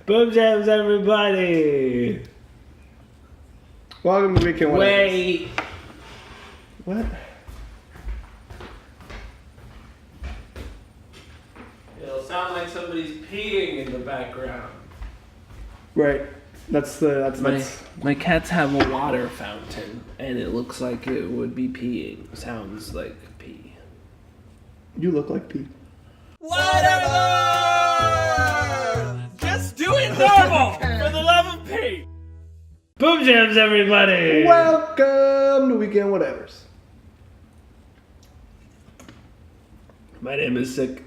Boom jams, everybody! Welcome to Weekend Whatever. Wait! What? It'll sound like somebody's peeing in the background. Right. That's My cats have a water fountain, and it looks like it would be peeing. Sounds like pee. You look like Pete. Whatever! Just do it normal! For the love of Pete! Boom jams, everybody! Welcome to Weekend Whatevers. My name is Sick,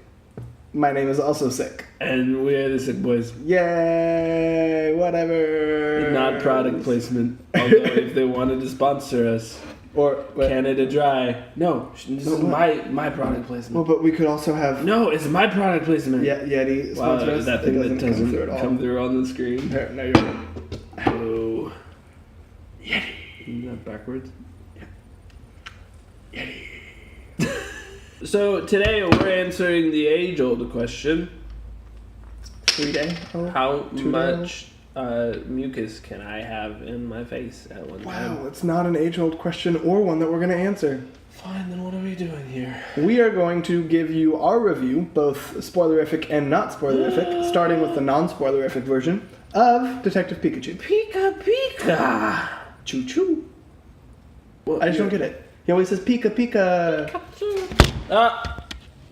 My name is also Sick. and we are the Sick Boys. Yay! Whatever. Not product placement, although if they wanted to sponsor us, Or what? Canada Dry. No, this is my product placement. Well, but we could also have No, it's my product placement. Yeti Wow, sponsor us. that thing that doesn't at all. come through on the screen. Here, no, you're right. Oh. Yeti. Isn't that backwards? Yeti. So today we're answering the age-old question: 3 day? how 2 day? much mucus can I have in my face at one time? Wow, it's not an age-old question or one that we're going to answer. Fine, then what are we doing here? We are going to give you our review, both spoilerific and not spoilerific, starting with the non-spoilerific version of Detective Pikachu. Pika Pika. Choo choo. Well, I just don't get it. He always says Pika Pika.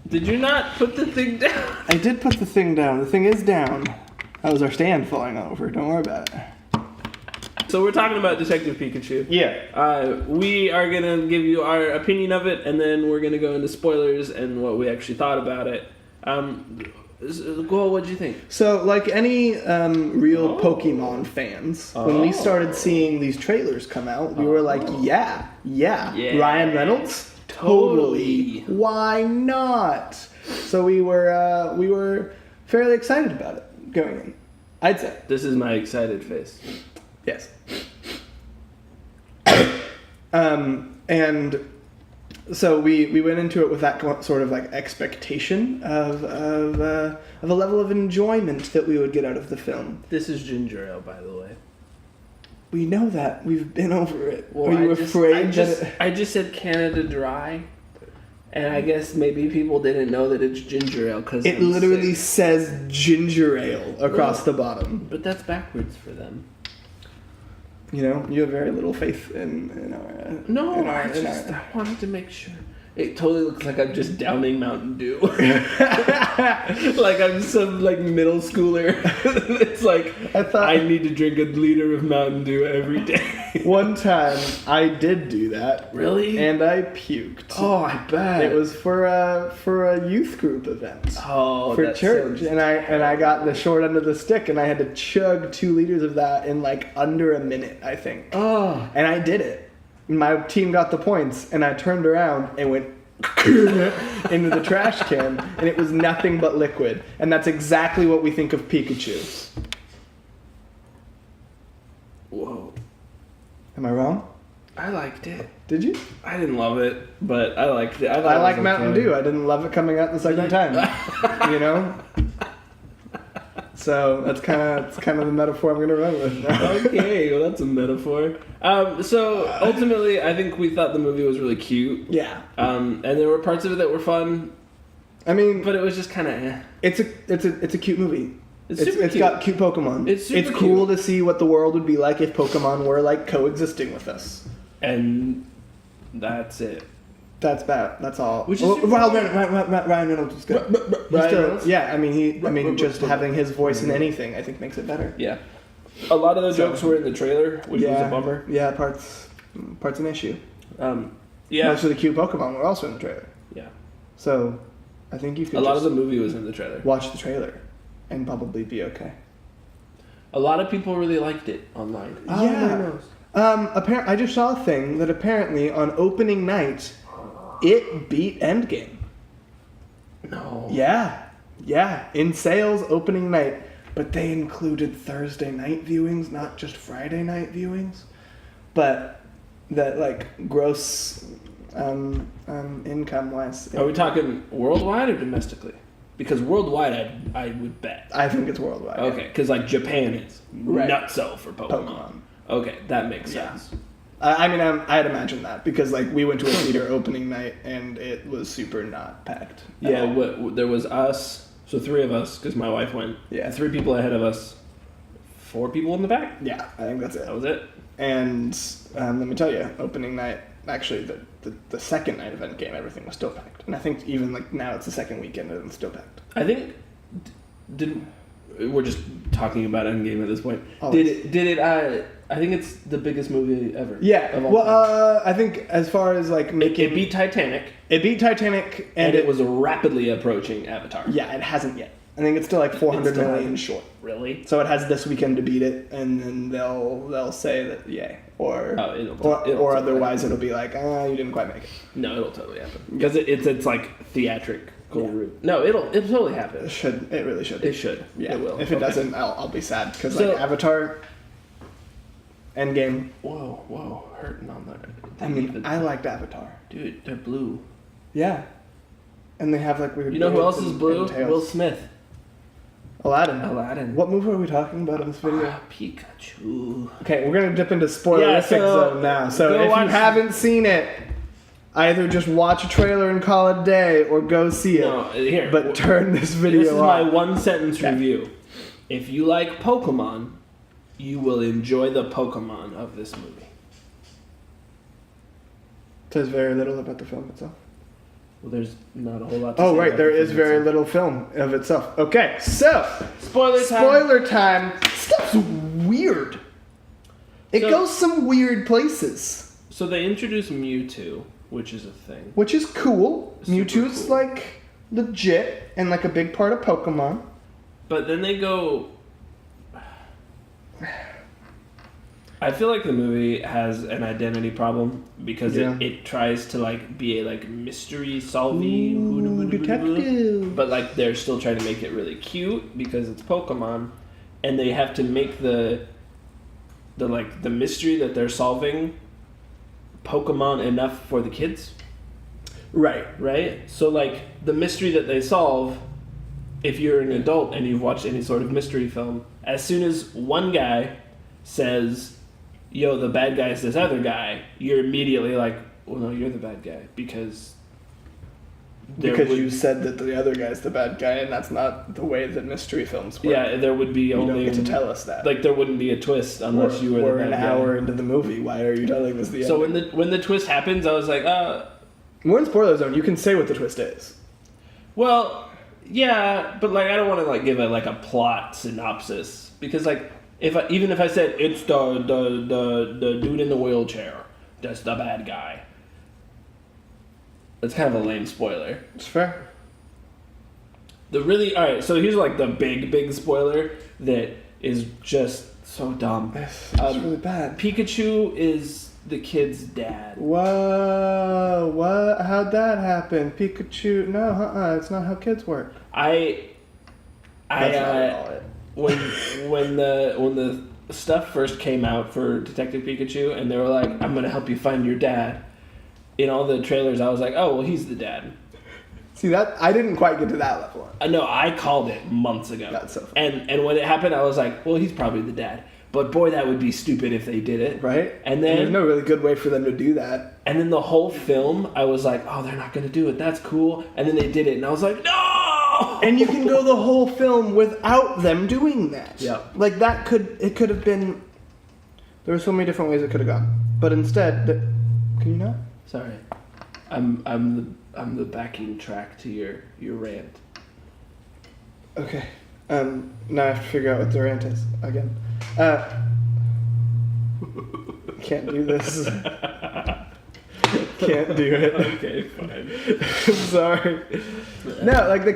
Did you not put the thing down? I did put the thing down. The thing is down. That was our stand falling over. Don't worry about it. So we're talking about Detective Pikachu. Yeah. We are gonna give you our opinion of it, and then we're gonna go into spoilers and what we actually thought about it. Goal, what'd you think? So, like any real Pokemon fans, when we started seeing these trailers come out, we were like, yeah, Ryan Reynolds, totally. Why not? So we were fairly excited about it going in. I'd say. This is my excited face. Yes. And so we went into it with that sort of like expectation of a level of enjoyment that we would get out of the film. This is ginger ale, by the way. We know that. We've been over it. Well, Are you afraid that I just said Canada Dry, and I guess maybe people didn't know that it's ginger ale because it literally says ginger ale across the bottom. But that's backwards for them. You know, you have very little faith in our. No, I I wanted to make sure. It totally looks like I'm just downing Mountain Dew. Like I'm some like middle schooler. It's like I need to drink a liter of Mountain Dew every day. One time I did do that. Really? And I puked. Oh, I bet. It was for a youth group event. Oh, for that church, sounds... and I got the short end of the stick, and I had to chug 2 liters of that in like under a minute, I think. Oh. And I did it. My team got the points, and I turned around and went into the trash can, and it was nothing but liquid. And that's exactly what we think of Pikachu. Whoa. Am I wrong? I liked it. Did you? I didn't love it, but I liked it. I like Mountain Dew. I didn't love it coming out the second time. You know? So that's kind of the metaphor I'm going to run with. Okay, well that's a metaphor. So ultimately, I think we thought the movie was really cute. Yeah. And there were parts of it that were fun. I mean, but it was just kind of. Eh. It's a cute movie. It's super it's cute. got cute Pokemon. It's super cool cute. to see what the world would be like if Pokemon were like coexisting with us. And that's it. That's bad. That's all. Which is Ryan Reynolds is good. Ryan Reynolds? Yeah, I mean, just having his voice in anything, I think, makes it better. Yeah. A lot of the jokes were in the trailer, which was a bummer. Yeah, part's an issue. Yeah. Most of the cute Pokemon were also in the trailer. Yeah. So, I think you could. A lot of the movie was in the trailer. Watch the trailer, and probably be okay. A lot of people really liked it online. Yeah. I just saw a thing that apparently on opening night, it beat Endgame. No. Yeah. In sales opening night, but they included Thursday night viewings, not just Friday night viewings. But that like gross income wise. Are we talking worldwide or domestically? Because worldwide, I would bet. I think it's worldwide. Okay, because like Japan is Right. nutso for Pokemon. Okay, that makes sense. I mean, I'd imagine that because like we went to a theater opening night and it was super not packed. Yeah, there was us, so 3 of us, because my wife went. Yeah. 3 people ahead of us, 4 people in the back. Yeah, I think that's it. That was it. And let me tell you, opening night, actually the second night of Endgame, everything was still packed. And I think even like now it's the second weekend and it's still packed. I think we're just talking about Endgame at this point. Always. Did it? I think it's the biggest movie ever. Yeah. Of all time. I think as far as like making It beat Titanic. It beat Titanic, and it was rapidly approaching Avatar. Yeah, it hasn't yet. I think it's still like 400 million short. Really? So it has this weekend to beat it, and then they'll say that yay, or otherwise it'll be like you didn't quite make it. No, it'll totally happen because it's like theatrical route. No, it'll totally happen. It really should. It should. Yeah. It will. If it doesn't, I'll be sad because like Avatar, Endgame. Whoa, hurting on that. I mean, I liked Avatar. Dude, they're blue. Yeah. And they have like weird. You know who else is blue? Will Smith. Aladdin. What movie are we talking about in this video? Pikachu. Okay, we're gonna dip into spoilerific zone now. So if you haven't seen it, either just watch a trailer and call it a day, or go see it. No, here. But turn this video This is off. my 1-sentence review. If you like Pokemon, you will enjoy the Pokemon of this movie. It says very little about the film itself. Well, there's not a whole lot to say. Oh, right, there is very little film of itself. Okay, so spoiler time. Stuff's weird. It goes some weird places. So they introduce Mewtwo, which is a thing. Which is cool. Super Mewtwo's cool. like legit and like a big part of Pokemon. But then they go... I feel like the movie has an identity problem because it tries to like be a like mystery solving detective, but like they're still trying to make it really cute because it's Pokemon, and they have to make the mystery that they're solving Pokemon enough for the kids. Right? So like the mystery that they solve, if you're an adult and you've watched any sort of mystery film, as soon as one guy says, yo, the bad guy is this other guy, you're immediately like, well, no, you're the bad guy because you said that the other guy's the bad guy, and that's not the way that mystery films work. Yeah, there would be only... You don't get to tell us that. Like, there wouldn't be a twist unless you were the bad guy. We're an hour into the movie. Why are you telling us the So ending? when the twist happens, I was like, We're in spoiler zone. You can say what the twist is. Well, yeah, but like I don't want to like give a plot synopsis because like even if I said it's the dude in the wheelchair that's the bad guy, that's kind of a lame spoiler. It's fair. Alright, so here's like the big spoiler that is just so dumb. It's really bad. Pikachu is the kid's dad. Whoa! What? How'd that happen? Pikachu? No, it's not how kids work. When the stuff first came out for Detective Pikachu, and they were like, "I'm gonna help you find your dad," in all the trailers, I was like, "Oh, well, he's the dad." See that? I didn't quite get to that level. No, I called it months ago. That's so funny. And when it happened, I was like, "Well, he's probably the dad." But boy, that would be stupid if they did it, right? And then there's no really good way for them to do that. And then the whole film, I was like, "Oh, they're not gonna do it. That's cool." And then they did it, and I was like, "No!" And you can go the whole film without them doing that. Yeah. Like it could have been. There were so many different ways it could have gone, but instead, can you not? Sorry, I'm the backing track to your rant. Okay. Now I have to figure out what the rant is again. Can't do this. Can't do it. Okay, fine. I'm sorry. No, like they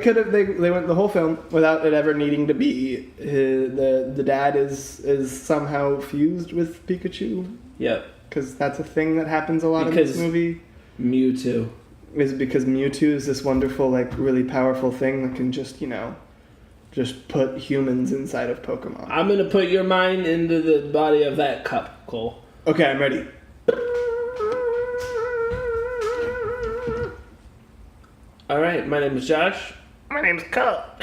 went the whole film without it ever needing to be. The dad is somehow fused with Pikachu. Yep. Because that's a thing that happens a lot in this movie. Mewtwo. Is because Mewtwo is this wonderful, like, really powerful thing that can just put humans inside of Pokemon. I'm gonna put your mind into the body of that cup, Cole. Okay, I'm ready. Alright, my name is Josh. My name's Cup.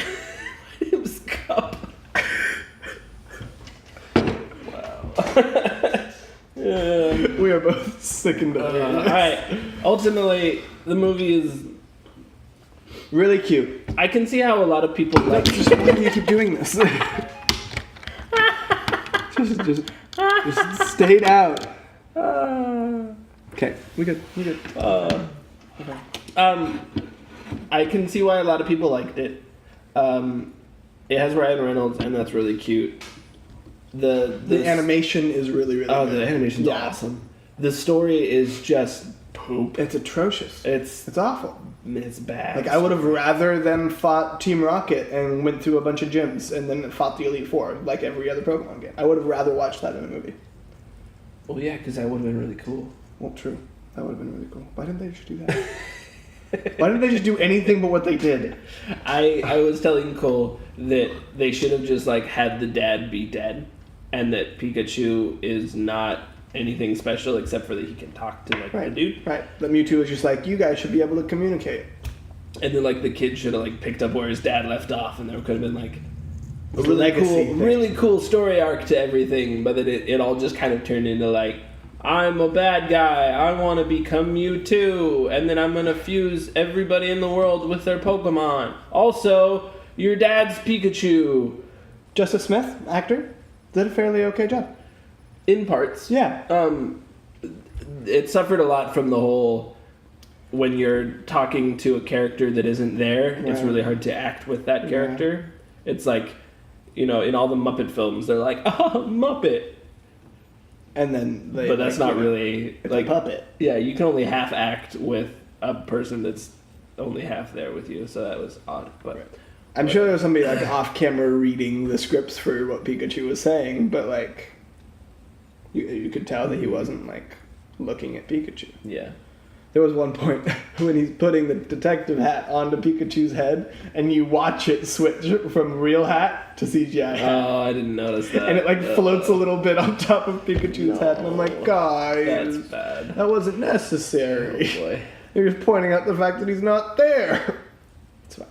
My name's Cup. We are both sick and tired. Alright. Ultimately, the movie is really cute. I can see how a lot of people like it. Just why do you keep doing this? just stayed out. Okay, we good. Okay. I can see why a lot of people liked it. It has Ryan Reynolds, and that's really cute. The animation is really good. The animation's awesome. The story is just poop. It's atrocious. It's awful. It's bad. Like, I would have rather them fought Team Rocket and went through a bunch of gyms and then fought the Elite Four, like every other Pokemon game. I would have rather watched that in a movie. Well, yeah, because that would have been really cool. Well, true. That would have been really cool. Why didn't they just do that? Why didn't they just do anything but what they did? I was telling Cole that they should have just, like, had the dad be dead, and that Pikachu is not anything special except for that he can talk to, like, the dude. Right. That Mewtwo was just like, you guys should be able to communicate. And then, like, the kid should have, like, picked up where his dad left off, and there could have been, like, a really cool story arc to everything, but then it all just kind of turned into, like, I'm a bad guy, I want to become Mewtwo, and then I'm going to fuse everybody in the world with their Pokemon. Also, your dad's Pikachu. Justice Smith, actor, did a fairly okay job. In parts. Yeah. It suffered a lot from the whole, when you're talking to a character that isn't there, it's really hard to act with that character. Yeah. It's like, you know, in all the Muppet films, they're like, oh, Muppet. And then but that's not really it's like a puppet. Yeah, you can only half act with a person that's only half there with you, so that was odd. But I'm sure there was somebody like off camera reading the scripts for what Pikachu was saying, but like you could tell that he wasn't like looking at Pikachu. Yeah. There was one point when he's putting the detective hat onto Pikachu's head, and you watch it switch from real hat to CGI hat. Oh, I didn't notice that. And it like floats a little bit on top of Pikachu's head, and I'm like, guys, that's bad. That wasn't necessary. Oh boy. You're just pointing out the fact that he's not there. It's fine.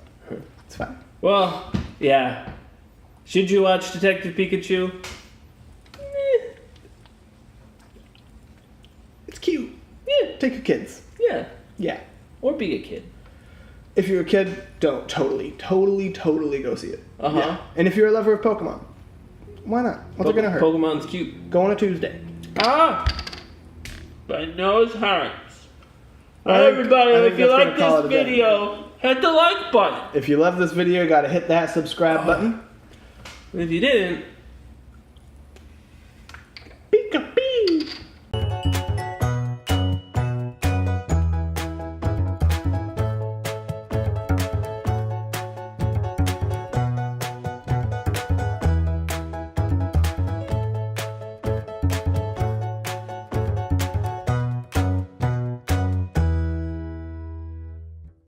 It's fine. Well, yeah. Should you watch Detective Pikachu? It's cute. Yeah. Take your kids. Yeah. Yeah. Or be a kid. If you're a kid, don't. Totally go see it. Uh-huh. Yeah. And if you're a lover of Pokemon, why not? What's it gonna hurt? Pokemon's cute. Go on a Tuesday. Ah! My nose hurts. Everybody, if you like this video, hit the like button. If you love this video, you gotta hit that subscribe button. If you didn't,